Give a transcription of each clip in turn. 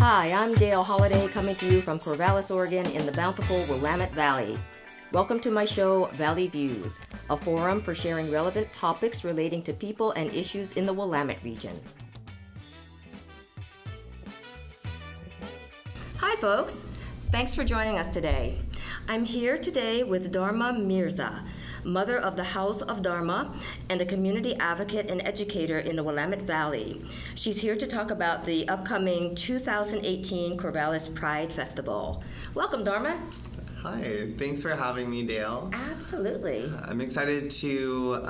Hi, I'm Dale Holliday coming to you from Corvallis, Oregon in the bountiful Willamette Valley. Welcome to my show, Valley Views, a forum for sharing relevant topics relating to people and issues in the Willamette region. Hi folks, thanks for joining us today. I'm here today with Dharma Mirza, mother of the House of Dharma and a community advocate and educator in the Willamette Valley. She's here to talk about the upcoming 2018 Corvallis Pride Festival. Welcome, Dharma. Hi, thanks for having me, Dale. Absolutely. I'm excited to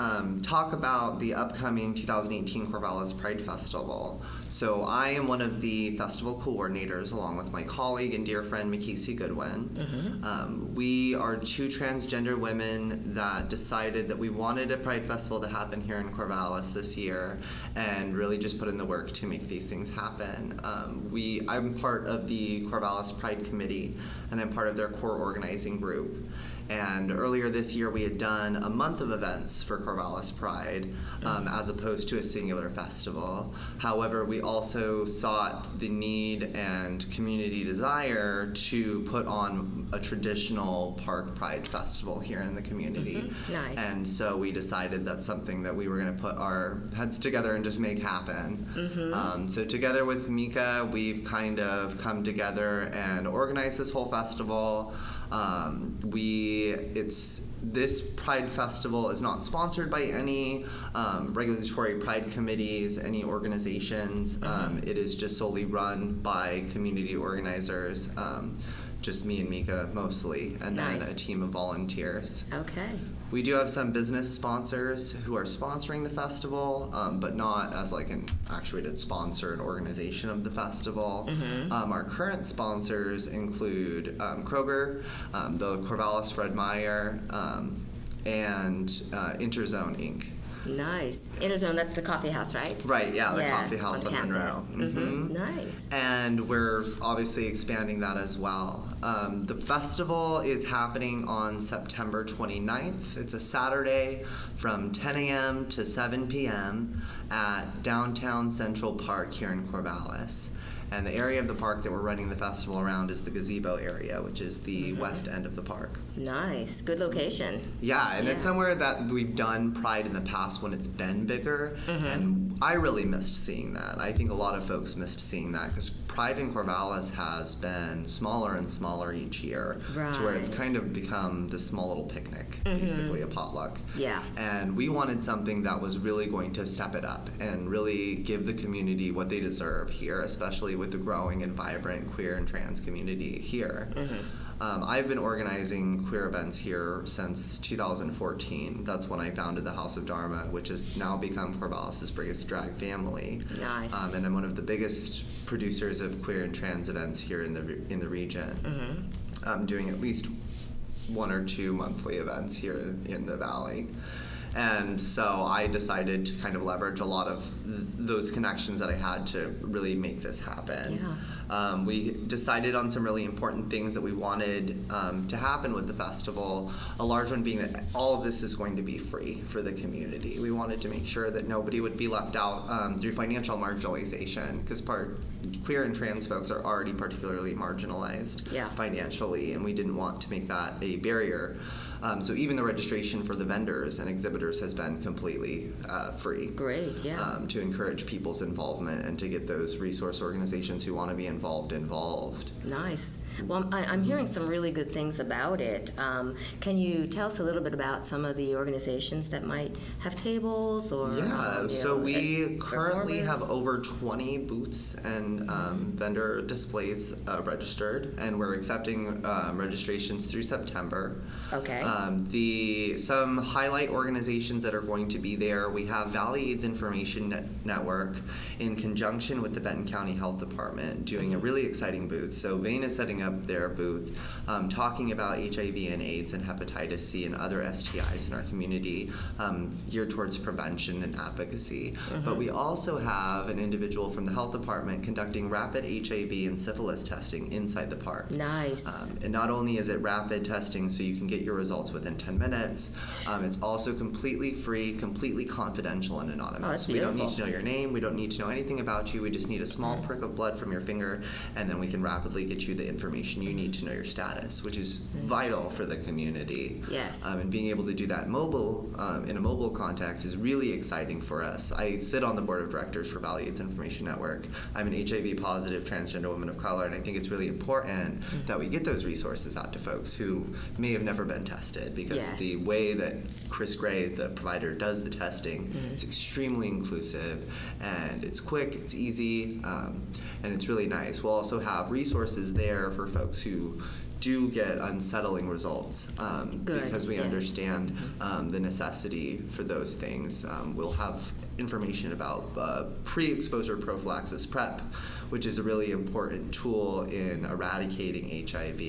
talk about the upcoming 2018 Corvallis Pride Festival. So I am one of the festival coordinators along with my colleague and dear friend, Mackenzie Goodwin. Mm-hmm. We are two transgender women that decided that we wanted a Pride Festival to happen here in Corvallis this year and really just put in the work to make these things happen. I'm part of the Corvallis Pride Committee and I'm part of their core organizing group. And earlier this year, we had done a month of events for Corvallis Pride, as opposed to a singular festival. However, we also sought the need and community desire to put on a traditional park pride festival here in the community. Mm-hmm. Nice. And so we decided that's something that we were going to put our heads together and just make happen. Mm-hmm. So together with Mika, we've kind of come together and organized this whole festival. This Pride Festival is not sponsored by any regulatory Pride committees, any organizations. It is just solely run by community organizers, just me and Mika mostly, and then a team of volunteers. Okay. We do have some business sponsors who are sponsoring the festival, but not as like an actuated sponsor, an organization of the festival. Mm-hmm. Our current sponsors include Kroger, the Corvallis Fred Meyer, and Interzone Inc. Nice. Interzone, that's the coffee house, right? Right, yeah, the yes, coffee house on Monroe. Mm-hmm. Nice. And we're obviously expanding that as well. The festival is happening on September 29th. It's a Saturday from 10 a.m. to 7 p.m. at downtown Central Park here in Corvallis. And the area of the park that we're running the festival around is the gazebo area, which is the west end of the park. Nice. Good location. Yeah, and it's somewhere that we've done Pride in the past when it's been bigger, and I really missed seeing that. I think a lot of folks missed seeing that because Pride in Corvallis has been smaller and smaller each year, right, to where it's kind of become this small little picnic, basically a potluck. Yeah. And we wanted something that was really going to step it up and really give the community what they deserve here, especially with the growing and vibrant queer and trans community here. I've been organizing queer events here since 2014. That's when I founded the House of Dharma, which has now become Corvallis' biggest drag family. Nice. And I'm one of the biggest producers of queer and trans events here in the region. I'm doing at least 1 or 2 monthly events here in the valley. And so I decided to kind of leverage a lot of those connections that I had to really make this happen. Yeah. We decided on some really important things that we wanted to happen with the festival, a large one being that all of this is going to be free for the community. We wanted to make sure that nobody would be left out through financial marginalization, because queer and trans folks are already particularly marginalized financially, and we didn't want to make that a barrier. So even the registration for the vendors and exhibitors has been completely free. Great, yeah. To encourage people's involvement and to get those resource organizations who want to be involved. Nice. Well, I'm hearing some really good things about it. Can you tell us a little bit about some of the organizations that might have tables or so we currently have over 20 booths and vendor displays registered, and we're accepting registrations through September. Okay. Some highlight organizations that are going to be there, we have Valley AIDS Information Network in conjunction with the Benton County Health Department doing a really exciting booth. So Vane is setting up their booth talking about HIV and AIDS and hepatitis C and other STIs in our community, geared towards prevention and advocacy. But we also have an individual from the health department conducting rapid HIV and syphilis testing inside the park. Nice. And not only is it rapid testing so you can get your results within 10 minutes, it's also completely free, completely confidential and anonymous. Oh, that's we don't beautiful. need to know your name, we don't need to know anything about you, we just need a small prick of blood from your finger center, and then we can rapidly get you the information you need to know your status, which is vital for the community. Yes. And being able to do that mobile, in a mobile context is really exciting for us. I sit on the board of directors for Valley AIDS Information Network. I'm an HIV positive transgender woman of color, and I think it's really important that we get those resources out to folks who may have never been tested, because the way that Chris Gray, the provider, does the testing is extremely inclusive, and it's quick, it's easy, and it's really nice. We'll also have resources there for folks who do get unsettling results, because we understand the necessity for those things. We'll have information about pre-exposure prophylaxis PrEP, which is a really important tool in eradicating HIV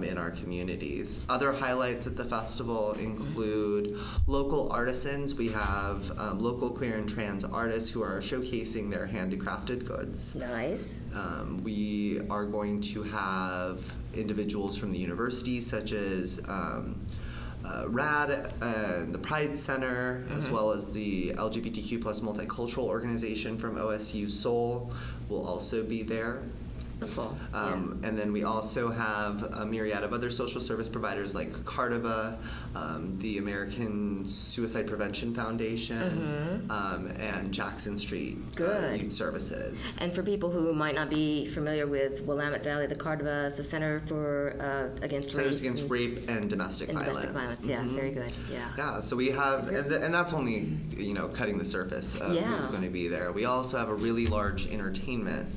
in our communities. Other highlights at the festival include local artisans. We have local queer and trans artists who are showcasing their handicrafted goods. Nice. We are going to have individuals from the university, such as RAD and the Pride Center, as well as the LGBTQ plus multicultural organization from OSU Seoul will also be there. Wonderful. And then we also have a myriad of other social service providers like Cardiva, the American Suicide Prevention Foundation, and Jackson Street Youth Services. And for people who might not be familiar with Willamette Valley, the Cardiva is the Center for Against Rape and Domestic Violence. Domestic violence, yeah, very good. Yeah, so we have, and that's only cutting the surface of who's going to be there. We also have a really large entertainment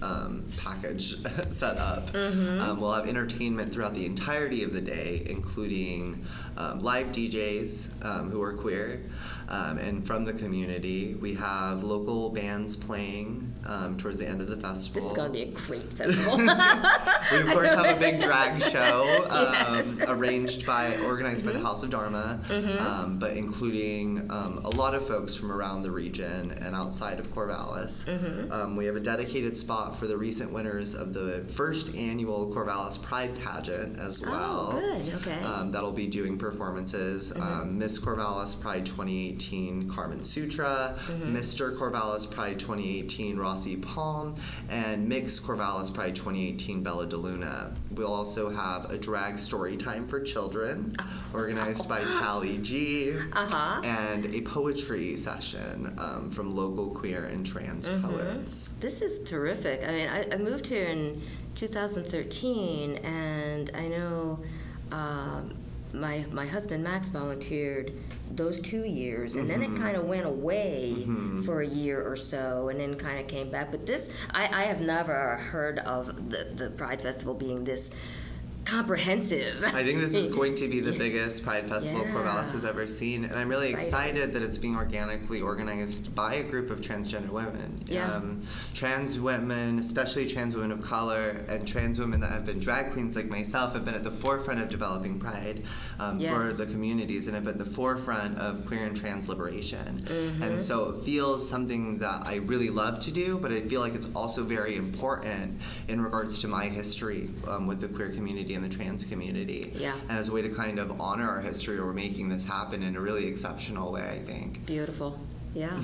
package set up. We'll have entertainment throughout the entirety of the day, including live DJs who are queer and from the community. We have local bands playing towards the end of the festival. This is going to be a great festival. We of course have a big drag show organized by the House of Dharma, but including a lot of folks from around the region and outside of Corvallis. We have a dedicated spot for the recent winners of the first annual Corvallis Pride Pageant as well. Oh, good. Okay. That'll be doing performances. Miss Corvallis Pride 2018, Carmen Sutra, Mr. Corvallis Pride 2018, Rossi Palm, and Mix Corvallis Pride 2018, Bella DeLuna. We'll also have a drag story time for children, organized by Callie G, and a poetry session from local queer and trans poets. This is terrific. I mean, I moved here in 2013, and I know my husband Max volunteered those 2 years, and then it kind of went away for a year or so, and then kind of came back. But this, I have never heard of the Pride Festival being this comprehensive. I think this is going to be the biggest Pride Festival Corvallis has ever seen, and I'm really excited that it's being organically organized by a group of transgender women. Trans women, especially trans women of color, and trans women that have been drag queens like myself, have been at the forefront of developing Pride for the communities, and have been at the forefront of queer and trans liberation. And so it feels something that I really love to do, but I feel like it's also very important in regards to my history with the queer community and the trans community. And as a way to kind of honor our history, we're making this happen in a really exceptional way, I think. Beautiful. Yeah.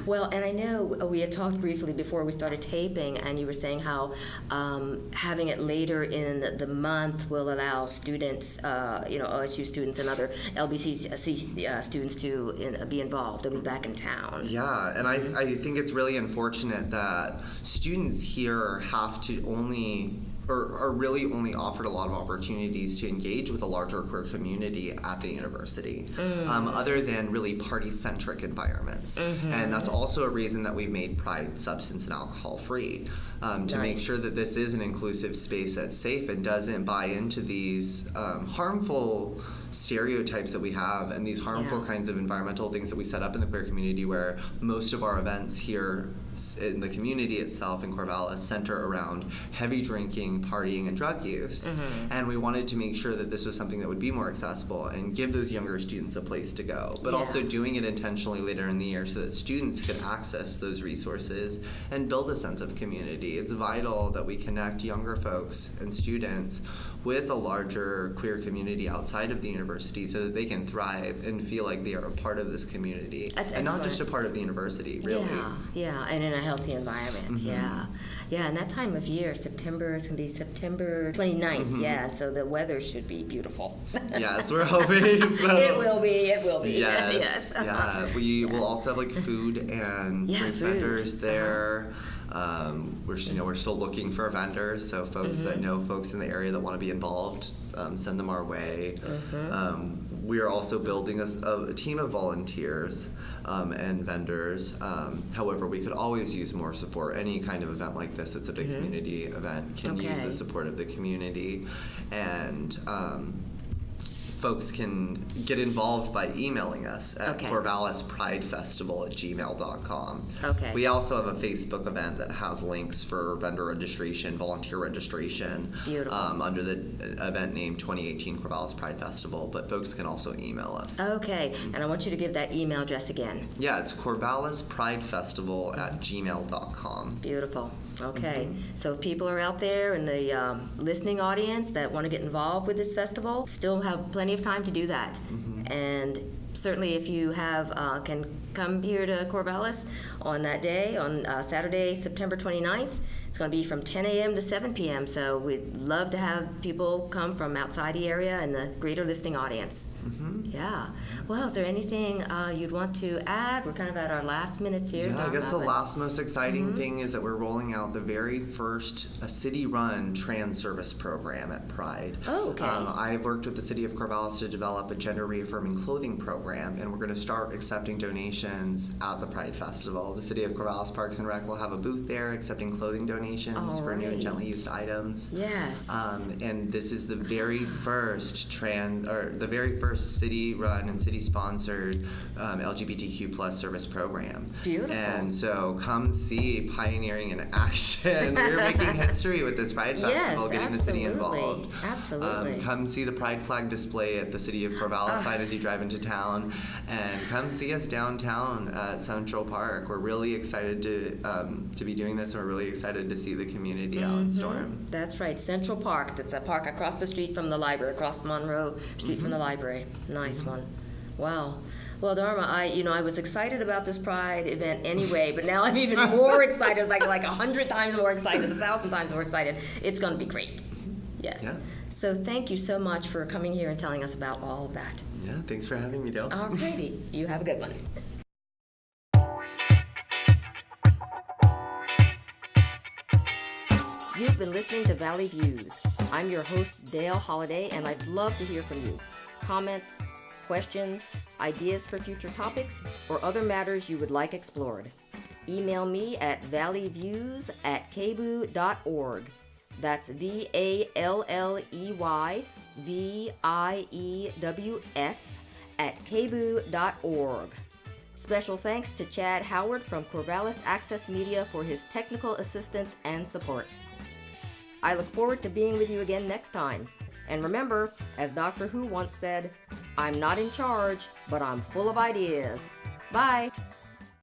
Well, and I know we had talked briefly before we started taping, and you were saying how having it later in the month will allow students, OSU students and other LBC students to be involved. They'll be back in town. Yeah, and I think it's really unfortunate that students here have to are really only offered a lot of opportunities to engage with a larger queer community at the university, other than really party-centric environments. And that's also a reason that we've made Pride substance and alcohol free, to make sure that this is an inclusive space that's safe and doesn't buy into these harmful stereotypes that we have and these harmful kinds of environmental things that we set up in the queer community, where most of our events here in the community itself in Corvallis center around heavy drinking, partying, and drug use. And we wanted to make sure that this was something that would be more accessible and give those younger students a place to go, but also doing it intentionally later in the year so that students could access those resources and build a sense of community. It's vital that we connect younger folks and students with a larger queer community outside of the university so that they can thrive and feel like they are a part of this community. That's and not just a part of the university, really. Yeah, and in a healthy environment, Yeah, and that time of year, September, is going to be September 29th. Yeah, and so the weather should be beautiful. Yes, we're hoping so. It will be. Yes. Yes. Yeah, we will also have like food and drink food. vendors there. We're still looking for vendors, so folks that know folks in the area that want to be involved, send them our way. We are also building a team of volunteers and vendors. However, we could always use more support. Any kind of event like this, it's a big community event, can use the support of the community. And folks can get involved by emailing us at corvallispridefestival@gmail.com. Okay. We also have a Facebook event that has links for vendor registration, volunteer registration. Beautiful. Under the event name 2018 Corvallis Pride Festival, but folks can also email us. Okay, and I want you to give that email address again. Yeah, it's corvallispridefestival@gmail.com. Beautiful. Okay, so if people are out there in the listening audience that want to get involved with this festival, still have plenty of time to do that. And certainly if you have can come here to Corvallis on that day, on Saturday, September 29th. It's going to be from 10 a.m. to 7 p.m., so we'd love to have people come from outside the area and the greater listening audience. Yeah. Well, is there anything you'd want to add? We're kind of at our last minutes here. Yeah, I guess the last most exciting thing is that we're rolling out the very first city-run trans service program at Pride. Oh, okay. I've worked with the City of Corvallis to develop a gender-reaffirming clothing program, and we're going to start accepting donations at the Pride Festival. The City of Corvallis Parks and Rec will have a booth there accepting clothing donations for new and gently used items. Yes. And this is the very first city-run and city-sponsored LGBTQ plus service program. Beautiful. And so come see pioneering in action. We're making history with this Pride Festival, getting the city involved. Absolutely. Come see the Pride flag display at the City of Corvallis sign as you drive into town, and come see us downtown at Central Park. We're really excited to be doing this, and we're really excited to see the community out in Storm. That's right, Central Park. That's a park across the street from the library, across the Monroe Street from the library. Nice one. Wow. Well, Dharma, I was excited about this Pride event anyway, but now I'm even more excited, like 100 times more excited, 1,000 times more excited. It's going to be great. Yes. Yeah. So thank you so much for coming here and telling us about all of that. Yeah, thanks for having me, Dale. All righty. You have a good one. You've been listening to Valley Views. I'm your host, Dale Holliday, and I'd love to hear from you. Comments, questions, ideas for future topics, or other matters you would like explored. Email me at valleyviews@kboo.org. That's VALLEYVIEWS@kboo.org. Special thanks to Chad Howard from Corvallis Access Media for his technical assistance and support. I look forward to being with you again next time. And remember, as Doctor Who once said, I'm not in charge, but I'm full of ideas. Bye!